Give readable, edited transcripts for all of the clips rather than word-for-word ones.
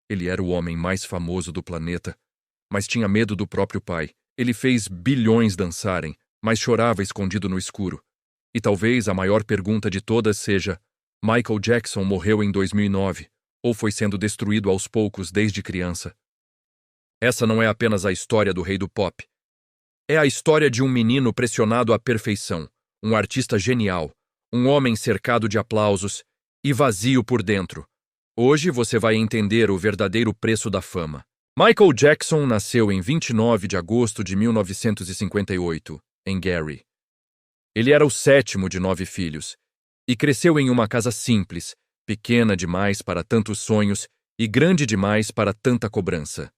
Ele era o homem mais famoso do planeta, mas tinha medo do próprio pai. Ele fez bilhões dançarem, mas chorava escondido no escuro. E talvez a maior pergunta de todas seja: Michael Jackson morreu em 2009, ou foi sendo destruído aos poucos desde criança? Essa não é apenas a história do rei do pop. É a história de um menino pressionado à perfeição, um artista genial, um homem cercado de aplausos e vazio por dentro. Hoje você vai entender o verdadeiro preço da fama. Michael Jackson nasceu em 29 de agosto de 1958, em Gary. Ele era o sétimo de 9 filhos e cresceu em uma casa simples, pequena demais para tantos sonhos e grande demais para tanta cobrança.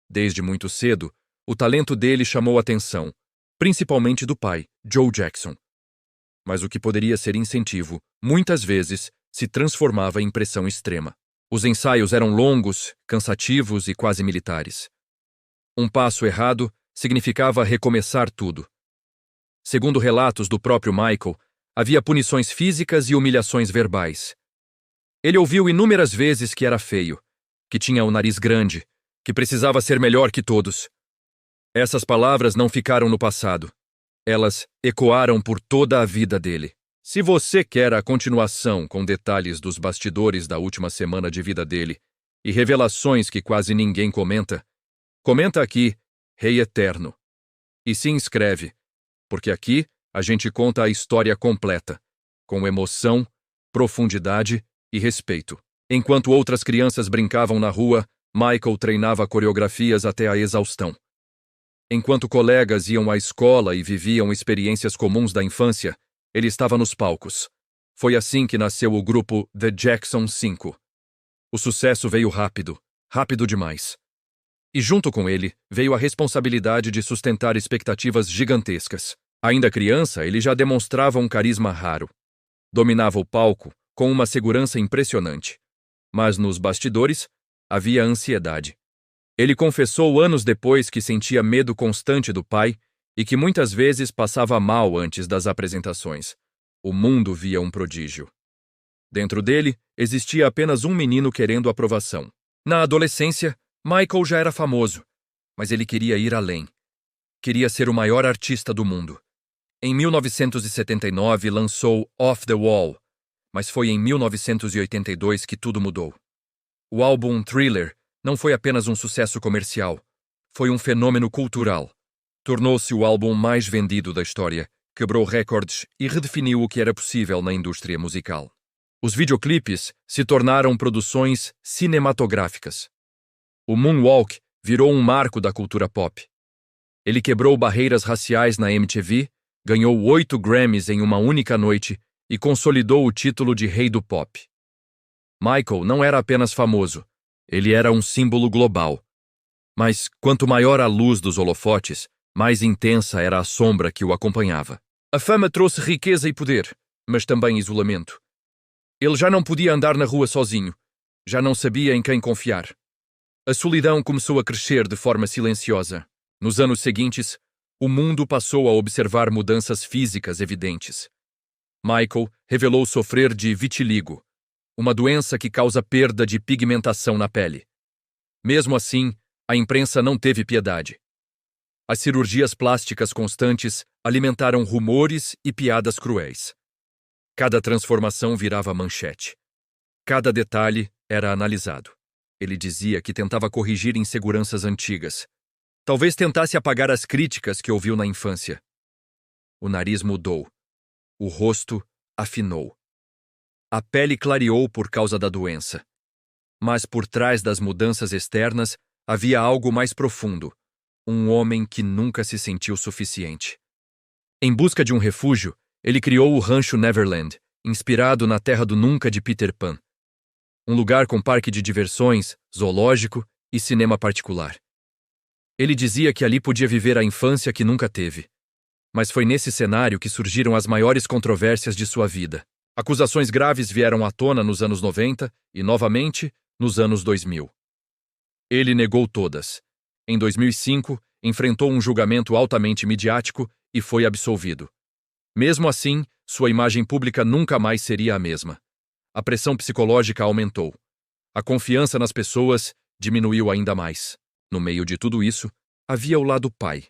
Desde muito cedo, o talento dele chamou a atenção, principalmente do pai, Joe Jackson. Mas o que poderia ser incentivo, muitas vezes, se transformava em pressão extrema. Os ensaios eram longos, cansativos e quase militares. Um passo errado significava recomeçar tudo. Segundo relatos do próprio Michael, havia punições físicas e humilhações verbais. Ele ouviu inúmeras vezes que era feio, que tinha o nariz grande, que precisava ser melhor que todos. Essas palavras não ficaram no passado. Elas ecoaram por toda a vida dele. Se você quer a continuação com detalhes dos bastidores da última semana de vida dele e revelações que quase ninguém comenta, comenta aqui, Rei Eterno. E se inscreve, porque aqui a gente conta a história completa, com emoção, profundidade e respeito. Enquanto outras crianças brincavam na rua, Michael treinava coreografias até a exaustão. Enquanto colegas iam à escola e viviam experiências comuns da infância, ele estava nos palcos. Foi assim que nasceu o grupo The Jackson 5. O sucesso veio rápido, rápido demais. E junto com ele, veio a responsabilidade de sustentar expectativas gigantescas. Ainda criança, ele já demonstrava um carisma raro. Dominava o palco com uma segurança impressionante. Mas nos bastidores, havia ansiedade. Ele confessou anos depois que sentia medo constante do pai e que muitas vezes passava mal antes das apresentações. O mundo via um prodígio. Dentro dele, existia apenas um menino querendo aprovação. Na adolescência, Michael já era famoso, mas ele queria ir além. Queria ser o maior artista do mundo. Em 1979, lançou Off the Wall, mas foi em 1982 que tudo mudou. O álbum Thriller não foi apenas um sucesso comercial, foi um fenômeno cultural. Tornou-se o álbum mais vendido da história, quebrou recordes e redefiniu o que era possível na indústria musical. Os videoclipes se tornaram produções cinematográficas. O Moonwalk virou um marco da cultura pop. Ele quebrou barreiras raciais na MTV, ganhou 8 Grammys em uma única noite e consolidou o título de Rei do Pop. Michael não era apenas famoso, ele era um símbolo global. Mas quanto maior a luz dos holofotes, mais intensa era a sombra que o acompanhava. A fama trouxe riqueza e poder, mas também isolamento. Ele já não podia andar na rua sozinho, já não sabia em quem confiar. A solidão começou a crescer de forma silenciosa. Nos anos seguintes, o mundo passou a observar mudanças físicas evidentes. Michael revelou sofrer de vitiligo, uma doença que causa perda de pigmentação na pele. Mesmo assim, a imprensa não teve piedade. As cirurgias plásticas constantes alimentaram rumores e piadas cruéis. Cada transformação virava manchete. Cada detalhe era analisado. Ele dizia que tentava corrigir inseguranças antigas. Talvez tentasse apagar as críticas que ouviu na infância. O nariz mudou. O rosto afinou. A pele clareou por causa da doença. Mas por trás das mudanças externas havia algo mais profundo. Um homem que nunca se sentiu suficiente. Em busca de um refúgio, ele criou o Rancho Neverland, inspirado na Terra do Nunca de Peter Pan. Um lugar com parque de diversões, zoológico e cinema particular. Ele dizia que ali podia viver a infância que nunca teve. Mas foi nesse cenário que surgiram as maiores controvérsias de sua vida. Acusações graves vieram à tona nos anos 90 e, novamente, nos anos 2000. Ele negou todas. Em 2005, enfrentou um julgamento altamente midiático e foi absolvido. Mesmo assim, sua imagem pública nunca mais seria a mesma. A pressão psicológica aumentou. A confiança nas pessoas diminuiu ainda mais. No meio de tudo isso, havia o lado pai.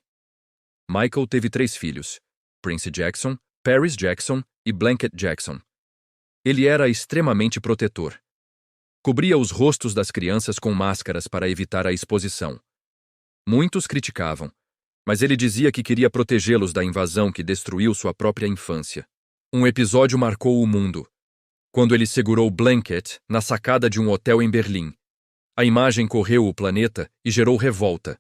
Michael teve 3 filhos: Prince Jackson, Paris Jackson e Blanket Jackson. Ele era extremamente protetor. Cobria os rostos das crianças com máscaras para evitar a exposição. Muitos criticavam, mas ele dizia que queria protegê-los da invasão que destruiu sua própria infância. Um episódio marcou o mundo, quando ele segurou Blanket na sacada de um hotel em Berlim. A imagem correu o planeta e gerou revolta.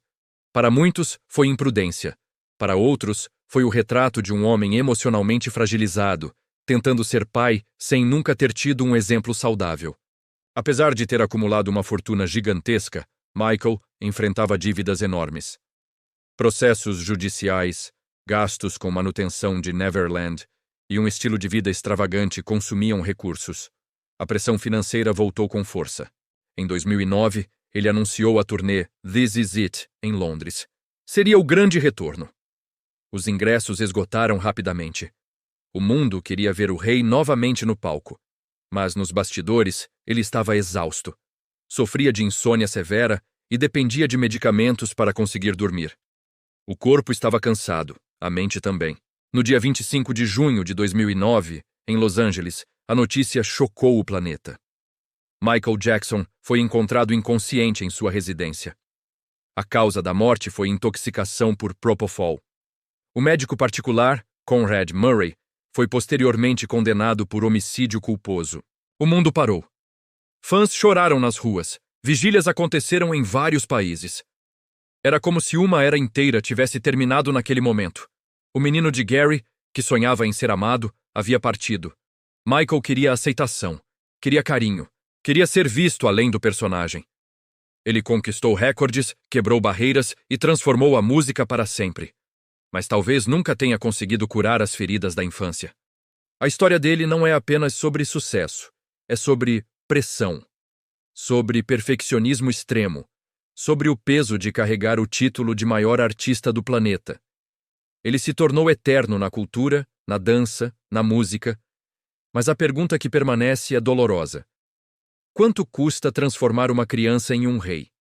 Para muitos, foi imprudência. Para outros, foi o retrato de um homem emocionalmente fragilizado, tentando ser pai sem nunca ter tido um exemplo saudável. Apesar de ter acumulado uma fortuna gigantesca, Michael enfrentava dívidas enormes. Processos judiciais, gastos com manutenção de Neverland e um estilo de vida extravagante consumiam recursos. A pressão financeira voltou com força. Em 2009, ele anunciou a turnê This Is It, em Londres. Seria o grande retorno. Os ingressos esgotaram rapidamente. O mundo queria ver o rei novamente no palco. Mas nos bastidores, ele estava exausto. Sofria de insônia severa e dependia de medicamentos para conseguir dormir. O corpo estava cansado, a mente também. No dia 25 de junho de 2009, em Los Angeles, a notícia chocou o planeta. Michael Jackson foi encontrado inconsciente em sua residência. A causa da morte foi intoxicação por propofol. O médico particular, Conrad Murray, foi posteriormente condenado por homicídio culposo. O mundo parou. Fãs choraram nas ruas. Vigílias aconteceram em vários países. Era como se uma era inteira tivesse terminado naquele momento. O menino de Gary, que sonhava em ser amado, havia partido. Michael queria aceitação, queria carinho, queria ser visto além do personagem. Ele conquistou recordes, quebrou barreiras e transformou a música para sempre. Mas talvez nunca tenha conseguido curar as feridas da infância. A história dele não é apenas sobre sucesso, é sobre pressão, sobre perfeccionismo extremo, sobre o peso de carregar o título de maior artista do planeta. Ele se tornou eterno na cultura, na dança, na música, mas a pergunta que permanece é dolorosa. Quanto custa transformar uma criança em um rei?